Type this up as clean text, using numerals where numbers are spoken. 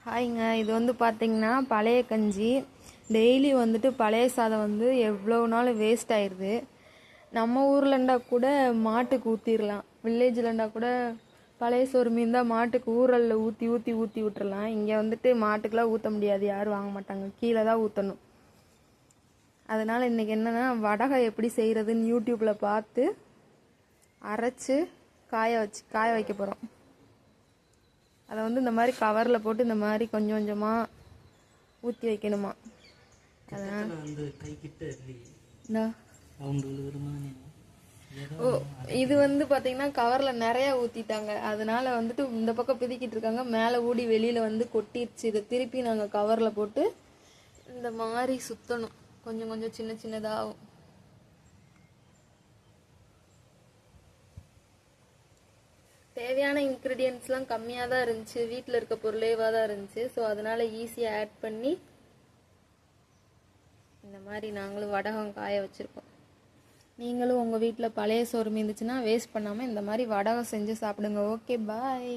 ஹாய்ங்க, இது வந்து பார்த்தீங்கன்னா பழைய கஞ்சி. டெய்லி வந்துட்டு பழைய சாதம் வந்து எவ்வளோ நாள் வேஸ்ட் ஆயிடுது. நம்ம ஊர்லண்டா கூட மாட்டுக்கு ஊற்றிடலாம், வில்லேஜ்லண்டா கூட பழைய சோறு மீன் தான் மாட்டுக்கு ஊரலில் ஊற்றி ஊற்றி ஊற்றி விட்டுறலாம். இங்கே வந்துட்டு மாட்டுக்கெலாம் ஊற்ற முடியாது, யாரும் வாங்க மாட்டாங்க, கீழே தான் ஊற்றணும். அதனால் இன்றைக்கி என்னென்னா வடகை எப்படி செய்கிறதுன்னு யூடியூப்பில் பார்த்து அரைச்சி காய வைக்க போகிறோம். அதை வந்து இந்த மாதிரி கவரில் போட்டு இந்த மாதிரி கொஞ்சம் கொஞ்சமாக ஊற்றி வைக்கணுமா. அதனால் இது வந்து பார்த்தீங்கன்னா கவரில் நிறையா ஊற்றிட்டாங்க. அதனால வந்துட்டு இந்த பக்கம் பிதிக்கிட்டு இருக்காங்க, மேலே ஊடி வெளியில் வந்து கொட்டிடுச்சு. இதை திருப்பி நாங்கள் கவரில் போட்டு இந்த மாதிரி சுற்றணும். கொஞ்சம் கொஞ்சம் சின்ன சின்னதாகும். தேவையான இன்க்ரீடியன்ட்ஸ்லாம் கம்மியாக தான் இருந்துச்சு, வீட்டில் இருக்க பொருளேவாக தான் இருந்துச்சு. ஸோ அதனால் ஈஸியாக ஆட் பண்ணி இந்த மாதிரி நாங்களும் வடகம் காய வச்சுருக்கோம். நீங்களும் உங்கள் வீட்டில் பழைய சோறு மீந்துச்சுன்னா வேஸ்ட் பண்ணாமல் இந்த மாதிரி வடகம் செஞ்சு சாப்பிடுங்க. ஓகே, பாய்.